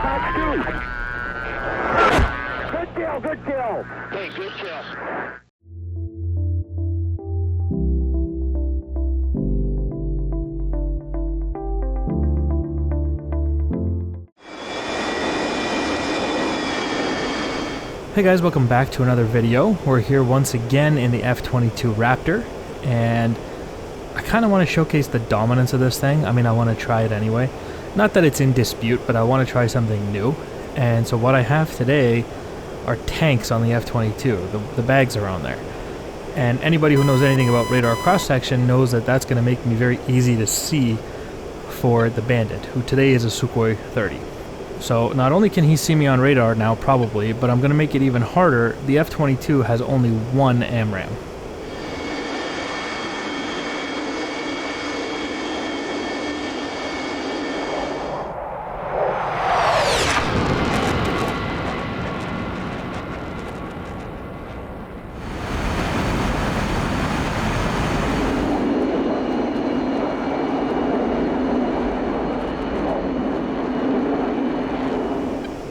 Good kill, good kill. Hey, good kill. Hey guys, welcome back to another video. We're here once again in the F-22 Raptor, and I kind of want to showcase the dominance of this thing. I mean, I want to try it anyway. Not that it's in dispute, but I want to try something new. And so what I have today are tanks on the F-22. The bags are on there. And anybody who knows anything about radar cross-section knows that that's going to make me very easy to see for the Bandit, who today is a Su-30. So not only can he see me on radar now, probably, but I'm going to make it even harder. The F-22 has only one AMRAM.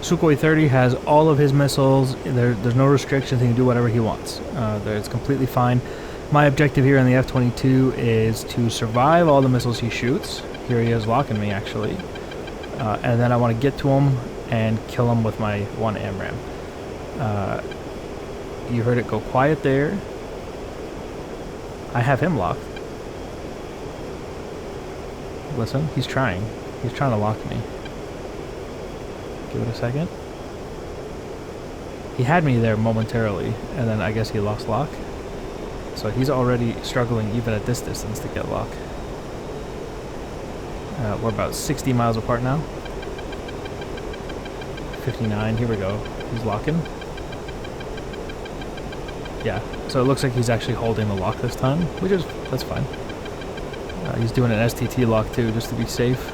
Su-30 has all of his missiles. There's no restrictions. He can do whatever he wants. It's completely fine. My objective here on the F-22 is to survive all the missiles he shoots. Here he is locking me, actually. And then I want to get to him and kill him with my one AMRAM. You heard it go quiet there. I have him locked. Listen, he's trying. He's trying to lock me. Give it a second. He had me there momentarily, and then I guess he lost lock. So he's already struggling even at this distance to get lock. We're about 60 miles apart now. 59, here we go. He's locking. Yeah, so it looks like he's actually holding the lock this time, that's fine. He's doing an STT lock too, just to be safe.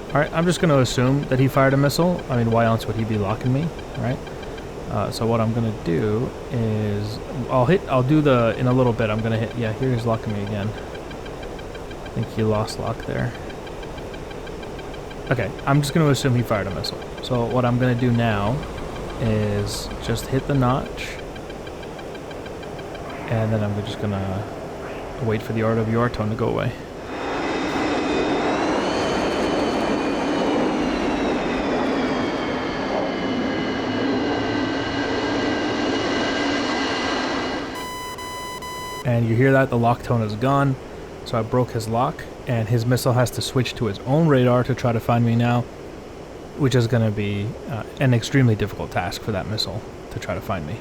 Alright, I'm just going to assume that he fired a missile. I mean, why else would he be locking me, right? So what I'm going to do is, I'll do in a little bit, I'm going to hit, yeah, here he's locking me again. I think he lost lock there. Okay, I'm just going to assume he fired a missile. So what I'm going to do now is just hit the notch. And then I'm just going to wait for the RWR tone to go away. And you hear that, the lock tone is gone. So I broke his lock, and his missile has to switch to his own radar to try to find me now, which is going to be an extremely difficult task for that missile to try to find me.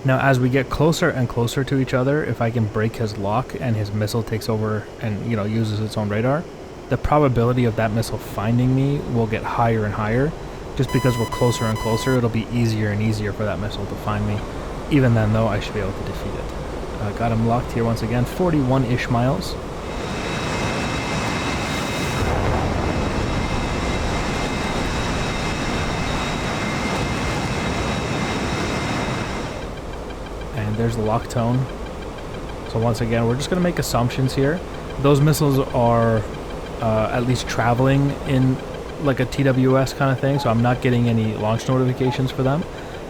Now, as we get closer and closer to each other, if I can break his lock and his missile takes over and, you know, uses its own radar, the probability of that missile finding me will get higher and higher. Just because we're closer and closer, it'll be easier and easier for that missile to find me. Even then, though, I should be able to defeat it. Got him locked here once again, 41-ish miles. And there's the lock tone. So once again, we're just going to make assumptions here. Those missiles are at least traveling in like a TWS kind of thing, so I'm not getting any launch notifications for them.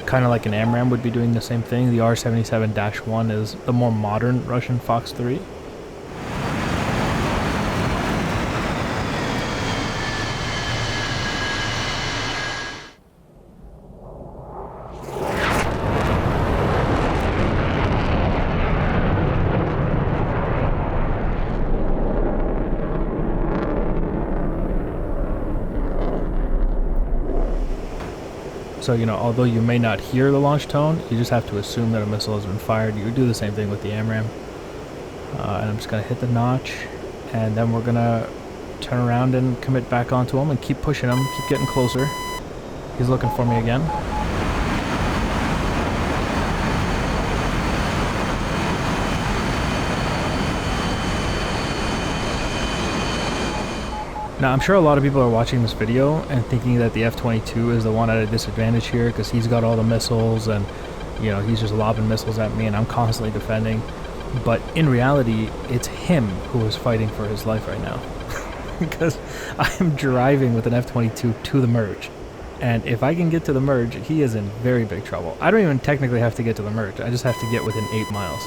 Kind of like an AMRAM would be doing the same thing. The R-77-1 is the more modern Russian Fox 3. So, you know, although you may not hear the launch tone, you just have to assume that a missile has been fired. You do the same thing with the AMRAM. And I'm just going to hit the notch, and then we're going to turn around and commit back onto him and keep pushing him, keep getting closer. He's looking for me again. Now, I'm sure a lot of people are watching this video and thinking that the F-22 is the one at a disadvantage here because he's got all the missiles and, you know, he's just lobbing missiles at me and I'm constantly defending. But in reality, it's him who is fighting for his life right now. Because I am driving with an F-22 to the merge. And if I can get to the merge, he is in very big trouble. I don't even technically have to get to the merge. I just have to get within 8 miles.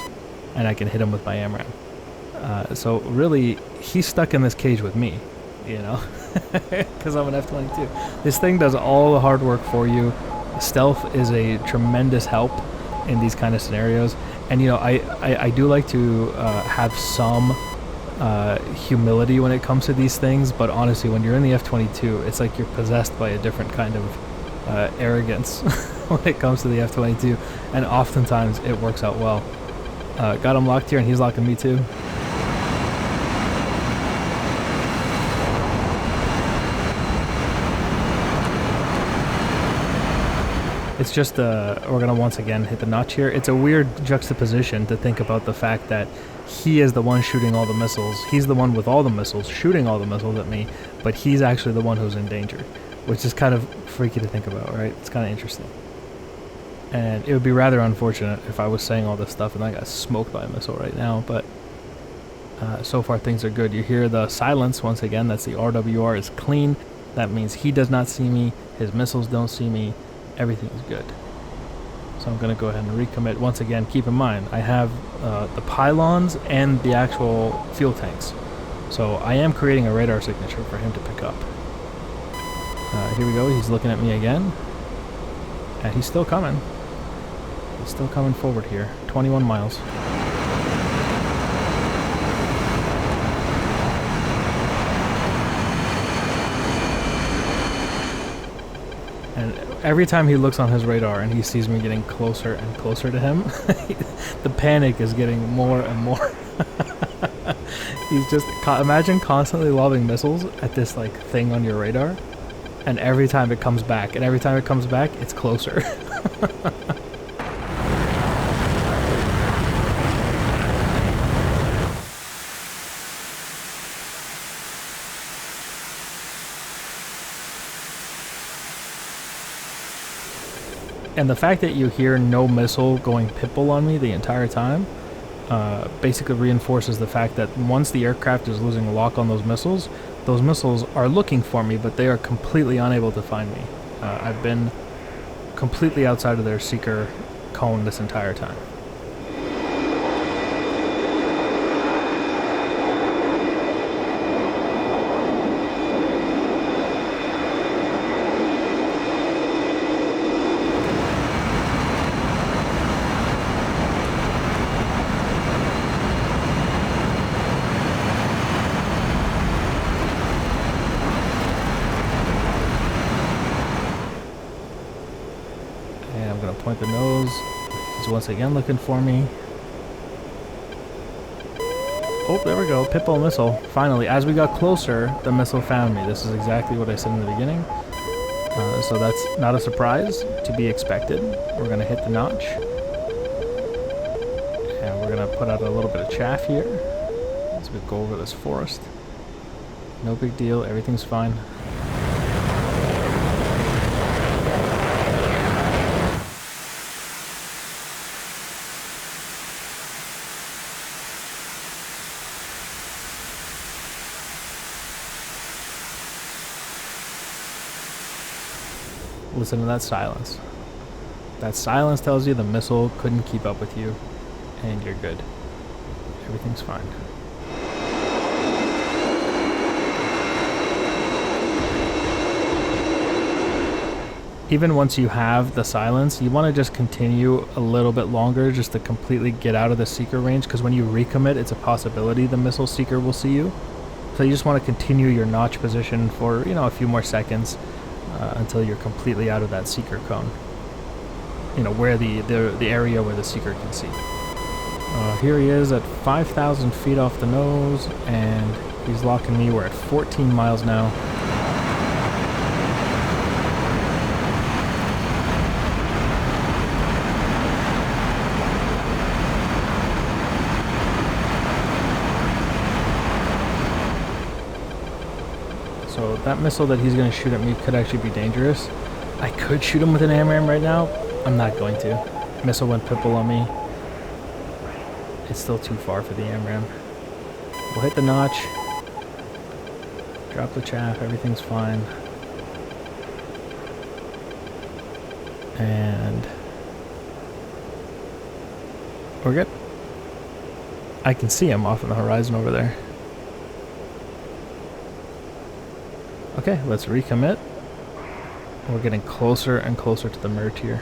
And I can hit him with my AMRAAM. So really, he's stuck in this cage with me. You know, because I'm an F-22. This thing does all the hard work for you. Stealth is a tremendous help in these kind of scenarios. And, you know, I do like to have some humility when it comes to these things. But honestly, when you're in the F-22, it's like you're possessed by a different kind of arrogance when it comes to the F-22. And oftentimes it works out well. Got him locked here and he's locking me too. It's just, we're going to once again hit the notch here. It's a weird juxtaposition to think about the fact that he is the one shooting all the missiles. He's the one with all the missiles, shooting all the missiles at me, but he's actually the one who's in danger, which is kind of freaky to think about, right? It's kind of interesting. And it would be rather unfortunate if I was saying all this stuff and I got smoked by a missile right now, but so far things are good. You hear the silence once again. That's the RWR is clean. That means he does not see me. His missiles don't see me. Everything is good. So I'm going to go ahead and recommit. Once again, keep in mind, I have the pylons and the actual fuel tanks. So I am creating a radar signature for him to pick up. Here we go. He's looking at me again. And he's still coming. He's still coming forward here. 21 miles. And every time he looks on his radar and he sees me getting closer and closer to him, the panic is getting more and more. He's just, imagine constantly lobbing missiles at this like thing on your radar, and every time it comes back, it's closer. And the fact that you hear no missile going pitbull on me the entire time basically reinforces the fact that once the aircraft is losing lock on those missiles are looking for me, but they are completely unable to find me. I've been completely outside of their seeker cone this entire time. Point the nose. He's once again looking for me. Oh, there we go. Pitbull missile. Finally, as we got closer, the missile found me. This is exactly what I said in the beginning. So that's not a surprise, to be expected. We're going to hit the notch. And we're going to put out a little bit of chaff here as we go over this forest. No big deal. Everything's fine. Listen to that silence. That silence tells you the missile couldn't keep up with you, and you're good. Everything's fine. Even once you have the silence, you want to just continue a little bit longer just to completely get out of the seeker range, because when you recommit, it's a possibility the missile seeker will see you. So you just want to continue your notch position for, you know, a few more seconds. Until you're completely out of that seeker cone. You know, where the area where the seeker can see. Here he is at 5,000 feet off the nose, and he's locking me. We're at 14 miles now. So that missile that he's going to shoot at me could actually be dangerous. I could shoot him with an AMRAAM right now. I'm not going to. Missile went pipple on me. It's still too far for the AMRAAM. We'll hit the notch. Drop the chaff. Everything's fine. And we're good. I can see him off on the horizon over there. Okay, let's recommit. We're getting closer and closer to the merge here.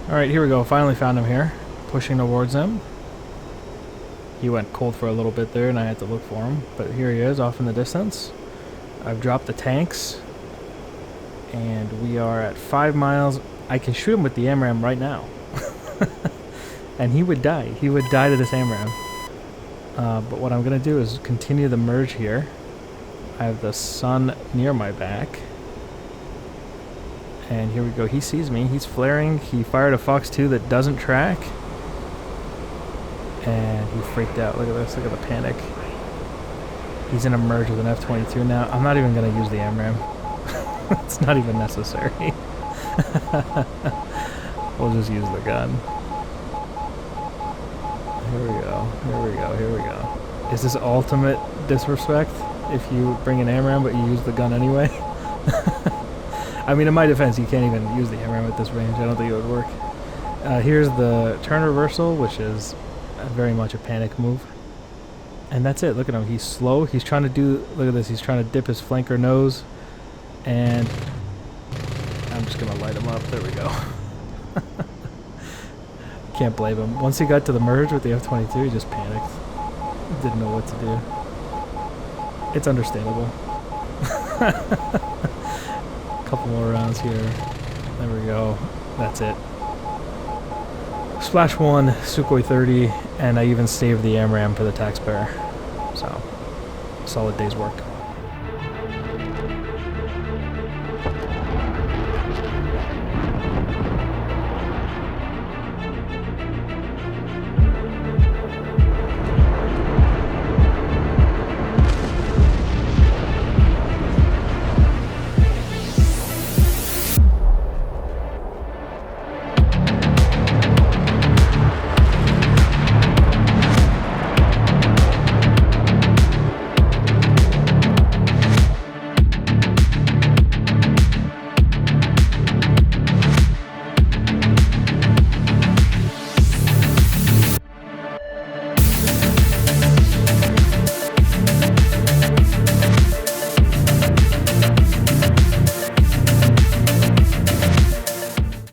Alright, here we go. Finally found him here. Pushing towards him. He went cold for a little bit there and I had to look for him. But here he is off in the distance. I've dropped the tanks. And we are at 5 miles. I can shoot him with the AMRAAM right now. And he would die. He would die to this AMRAAM. But what I'm going to do is continue the merge here. I have the sun near my back. And here we go. He sees me. He's flaring. He fired a Fox 2 that doesn't track. And he freaked out. Look at this. Look at the panic. He's in a merge with an F-22 now. I'm not even going to use the AMRAAM. It's not even necessary. We'll just use the gun. Here we go. Here we go. Here we go. Is this ultimate disrespect if you bring an AMRAAM but you use the gun anyway? I mean, in my defense, you can't even use the AMRAAM at this range. I don't think it would work. Here's the turn reversal, which is very much a panic move. And that's it. Look at him. He's slow. He's trying to do... Look at this. He's trying to dip his flanker nose. And I'm just going to light him up. There we go. Can't blame him. Once he got to the merge with the F-22, he just panicked. Didn't know what to do. It's understandable. Couple more rounds here. There we go. That's it. Splash 1, Sukhoi 30, and I even saved the AMRAAM for the taxpayer. So, solid day's work.